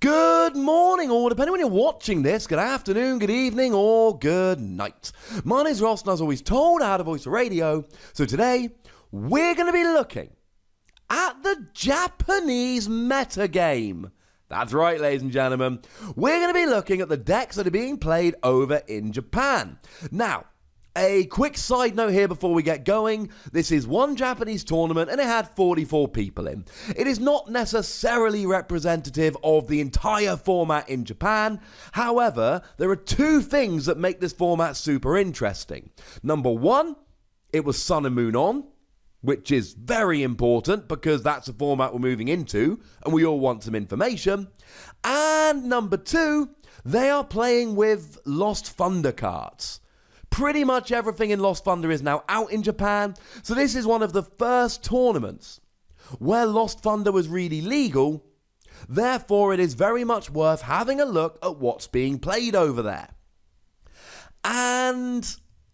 Good morning, or depending when you're watching this, good afternoon, good evening, or good night. My name's Ross, and as always told, I had a voice for radio. So today, we're going to be looking at the Japanese metagame. That's right, ladies and gentlemen. We're going to be looking at the decks that are being played over in Japan. Now, a quick side note here before we get going. This is one Japanese tournament and it had 44 people in. It is not necessarily representative of the entire format in Japan. However, there are two things that make this format super interesting. Number one, it was Sun and Moon on, which is very important because that's the format we're moving into and we all want some information. And number two, they are playing with Lost Thunder cards. Pretty much everything in Lost Thunder is now out in Japan, so this is one of the first tournaments where Lost Thunder was really legal. Therefore, it is very much worth having a look at what's being played over there. And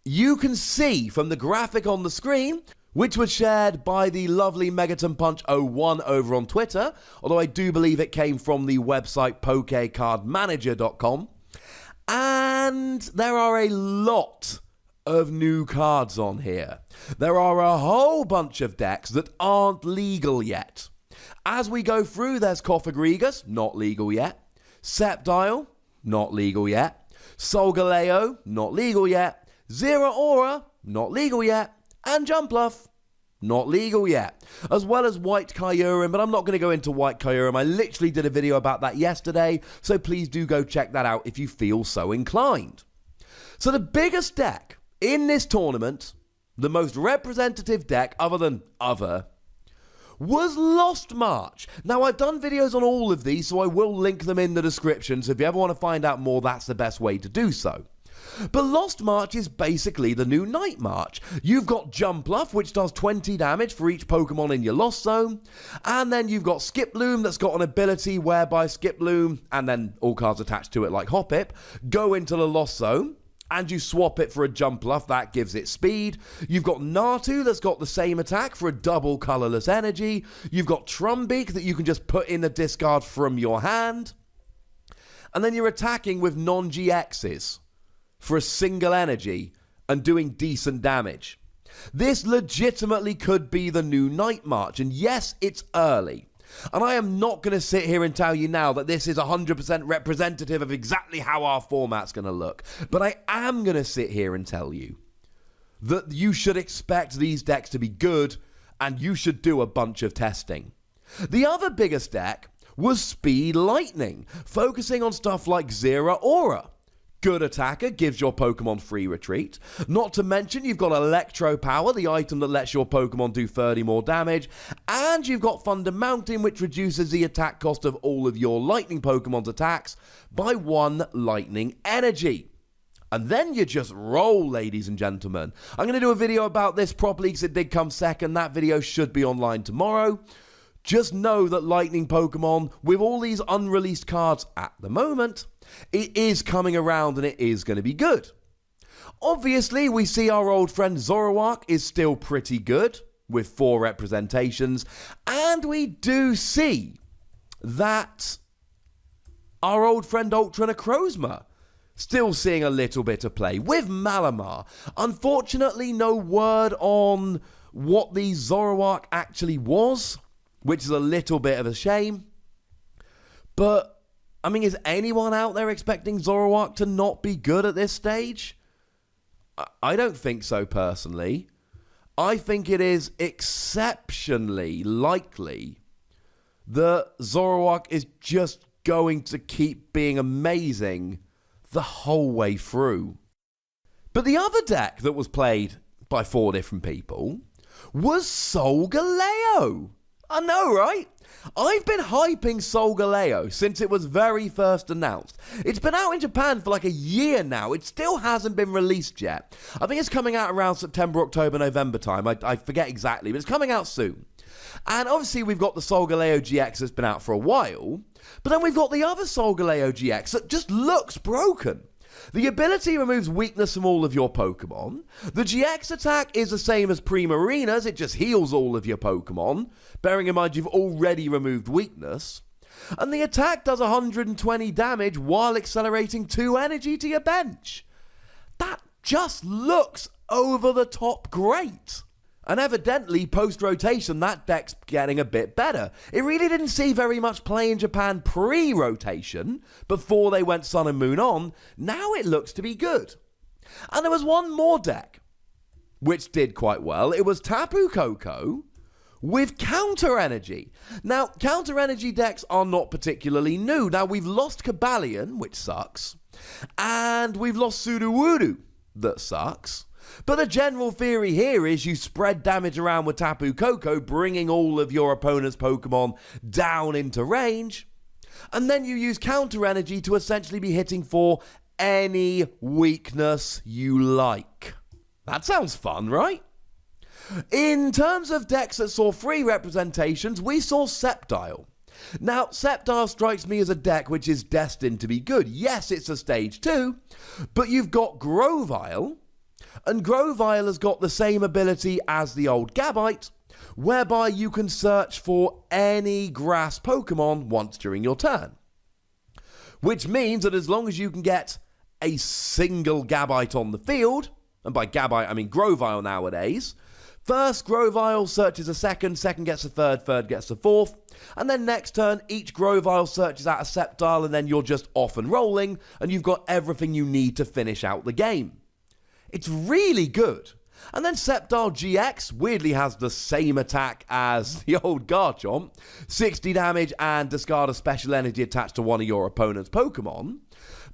you can see from the graphic on the screen, which was shared by the lovely Megaton Punch 01 over on Twitter, although I do believe it came from the website pokecardmanager.com. And there are a lot of new cards on here. There are a whole bunch of decks that aren't legal yet. As we go through, there's Cofagrigus, not legal yet. Sceptile, not legal yet. Solgaleo, not legal yet. ZOROARK, not legal yet. And Jumpluff, not legal yet, as well as White Kyurem, but I'm not going to go into White Kyurem. I literally did a video about that yesterday, so please do go check that out if you feel so inclined. So the biggest deck in this tournament, the most representative deck other than other, was Lost March. Now, I've done videos on all of these, so I will link them in the description, so if you ever want to find out more, that's the best way to do so. But Lost March is basically the new Night March. You've got Jumpluff, which does 20 damage for each Pokemon in your Lost Zone. And then you've got Skiploom, that's got an ability whereby Skiploom, and then all cards attached to it like Hoppip, go into the Lost Zone. And you swap it for a Jumpluff, that gives it speed. You've got Natu, that's got the same attack for a double colorless energy. You've got Trumbeak, that you can just put in the discard from your hand. And then you're attacking with non-GXs for a single energy and doing decent damage. This legitimately could be the new Night March, and yes, it's early. And I am not going to sit here and tell you now that this is 100% representative of exactly how our format's going to look. But I am going to sit here and tell you that you should expect these decks to be good, and you should do a bunch of testing. The other biggest deck was Speed Lightning, focusing on stuff like ZOROARK. Good attacker, gives your Pokemon free retreat. Not to mention, you've got Electro Power, the item that lets your Pokemon do 30 more damage. And you've got Thunder Mountain, which reduces the attack cost of all of your Lightning Pokemon's attacks by 1 Lightning Energy. And then you just roll, ladies and gentlemen. I'm going to do a video about this properly because it did come second. That video should be online tomorrow. Just know that Lightning Pokemon, with all these unreleased cards at the moment, it is coming around and it is going to be good. Obviously, we see our old friend ZOROARK is still pretty good with 4 representations. And we do see that our old friend Ultra NECROZMA still seeing a little bit of play with Malamar. Unfortunately, no word on what the ZOROARK actually was, which is a little bit of a shame. But, I mean, is anyone out there expecting ZOROARK to not be good at this stage? I don't think so, personally. I think it is exceptionally likely that ZOROARK is just going to keep being amazing the whole way through. But the other deck that was played by 4 different people was Solgaleo. I know, right? I've been hyping Solgaleo since it was very first announced. It's been out in Japan for like a year now. It still hasn't been released yet. I think it's coming out around September, October, November time. I forget exactly, but it's coming out soon. And obviously we've got the Solgaleo GX that's been out for a while, but then we've got the other Solgaleo GX that just looks broken. The ability removes weakness from all of your Pokemon. The GX attack is the same as Primarina's, it just heals all of your Pokemon, bearing in mind you've already removed weakness. And the attack does 120 damage while accelerating 2 energy to your bench. That just looks over the top great. And evidently, post-rotation, that deck's getting a bit better. It really didn't see very much play in Japan pre-rotation, before they went Sun and Moon on. Now it looks to be good. And there was one more deck, which did quite well. It was Tapu Koko with Counter Energy. Now, Counter Energy decks are not particularly new. Now, we've lost Cobalion, which sucks, and we've lost Sudowoodo, that sucks. But the general theory here is you spread damage around with Tapu Koko, bringing all of your opponent's Pokemon down into range, and then you use Counter Energy to essentially be hitting for any weakness you like. That sounds fun, right? In terms of decks that saw 3 representations, we saw Sceptile. Now, Sceptile strikes me as a deck which is destined to be good. Yes, it's a stage 2, but you've got Grovyle, and Grovyle has got the same ability as the old Gabite, whereby you can search for any grass Pokemon once during your turn. Which means that as long as you can get a single Gabite on the field, and by Gabite I mean Grovyle nowadays, first Grovyle searches a second gets a third gets a fourth, and then next turn each Grovyle searches out a Sceptile, and then you're just off and rolling, and you've got everything you need to finish out the game. It's really good. And then Sceptile GX weirdly has the same attack as the old Garchomp, 60 damage and discard a special energy attached to one of your opponent's Pokemon.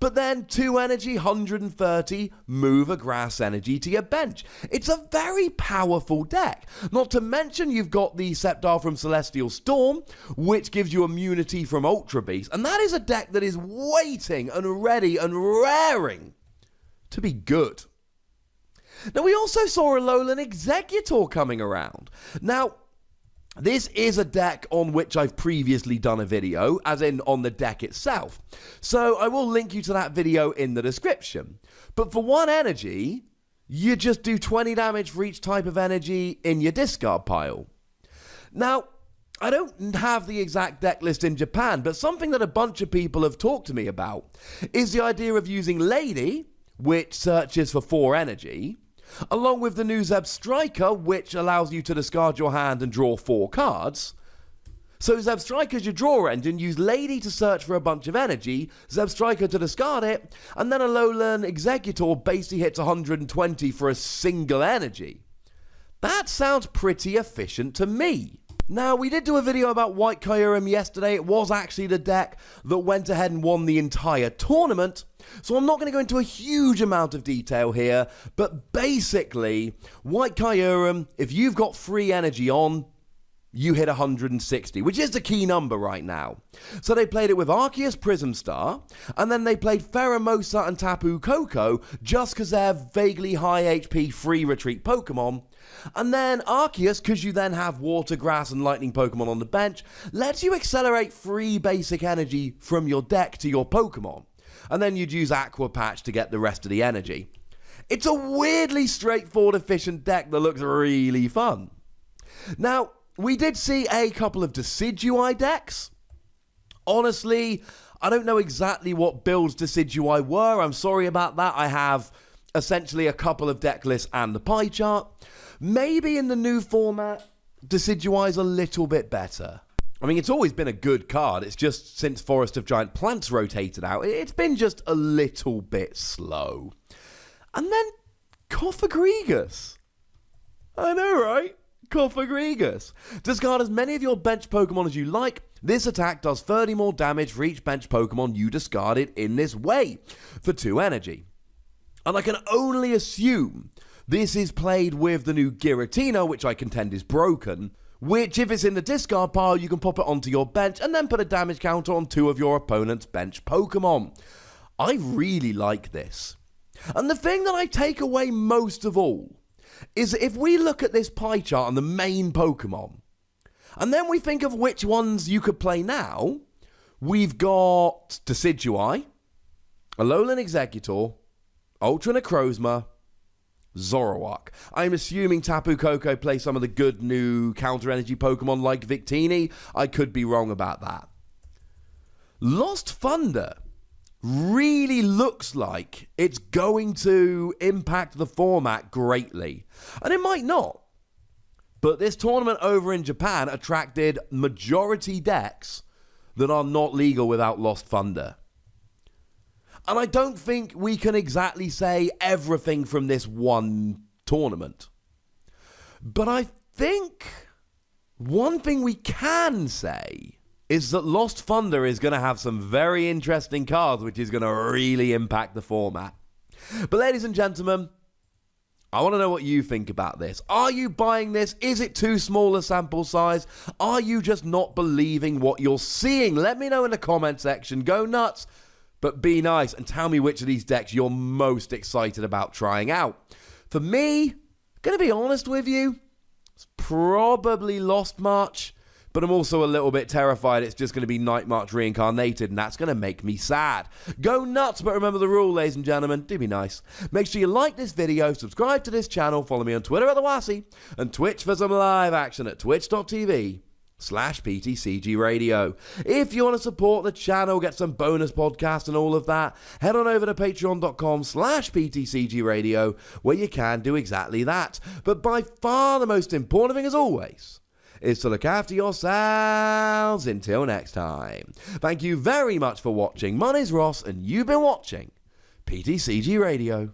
But then 2 energy, 130, move a grass energy to your bench. It's a very powerful deck. Not to mention you've got the Sceptile from Celestial Storm, which gives you immunity from Ultra Beast. And that is a deck that is waiting and ready and raring to be good. Now, we also saw Alolan Exeggutor coming around. Now, this is a deck on which I've previously done a video, as in on the deck itself. So I will link you to that video in the description. But for 1 energy, you just do 20 damage for each type of energy in your discard pile. Now, I don't have the exact deck list in Japan, but something that a bunch of people have talked to me about is the idea of using Lady, which searches for 4 energy, along with the new Zeb Striker, which allows you to discard your hand and draw 4 cards. So Zeb Striker's your draw engine, use Lady to search for a bunch of energy, Zeb Striker to discard it, and then Alolan Exeggutor basically hits 120 for a single energy. That sounds pretty efficient to me. Now, we did do a video about White Kyurem yesterday. It was actually the deck that went ahead and won the entire tournament. So I'm not going to go into a huge amount of detail here. But basically, White Kyurem, if you've got 3 energy on, you hit 160, which is the key number right now. So they played it with Arceus Prism Star, and then they played Pheromosa and Tapu Koko just because they're vaguely high HP free retreat Pokemon. And then Arceus, because you then have Water, Grass, and Lightning Pokemon on the bench, lets you accelerate 3 basic energy from your deck to your Pokemon. And then you'd use Aqua Patch to get the rest of the energy. It's a weirdly straightforward, efficient deck that looks really fun. Now, we did see a couple of Decidueye decks. Honestly, I don't know exactly what builds Decidueye were. I'm sorry about that. I have essentially a couple of deck lists and the pie chart. Maybe in the new format, Decidueye's a little bit better. I mean, it's always been a good card. It's just since Forest of Giant Plants rotated out, it's been just a little bit slow. And then Cofagrigus. I know, right? Cofagrigus. Discard as many of your bench Pokemon as you like. This attack does 30 more damage for each bench Pokemon you discarded in this way for 2 energy. And I can only assume this is played with the new Giratina, which I contend is broken, which if it's in the discard pile, you can pop it onto your bench and then put a damage counter on 2 of your opponent's bench Pokemon. I really like this. And the thing that I take away most of all is that if we look at this pie chart on the main Pokemon, and then we think of which ones you could play now, we've got Decidueye, Alolan Exeggutor, Ultra NECROZMA, ZOROARK. I'm assuming Tapu Koko plays some of the good new counter energy Pokemon like Victini. I could be wrong about that. Lost Thunder really looks like it's going to impact the format greatly. And it might not. But this tournament over in Japan attracted majority decks that are not legal without Lost Thunder. And I don't think we can exactly say everything from this one tournament. But I think one thing we can say is that Lost Thunder is going to have some very interesting cards, which is going to really impact the format. But ladies and gentlemen, I want to know what you think about this. Are you buying this? Is it too small a sample size? Are you just not believing what you're seeing? Let me know in the comment section. Go nuts, but be nice and tell me which of these decks you're most excited about trying out. For me, going to be honest with you, it's probably Lost March, but I'm also a little bit terrified it's just going to be Night March reincarnated, and that's going to make me sad. Go nuts, but remember the rule, ladies and gentlemen. Do be nice. Make sure you like this video, subscribe to this channel, follow me on Twitter at TheWassy, and Twitch for some live action at twitch.tv/PTCGRadio. If you want to support the channel, get some bonus podcasts and all of that, head on over to patreon.com/PTCGRadio, where you can do exactly that. But by far the most important thing, as always, is to look after yourselves until next time. Thank you very much for watching. My name's Ross, and you've been watching PTCG Radio.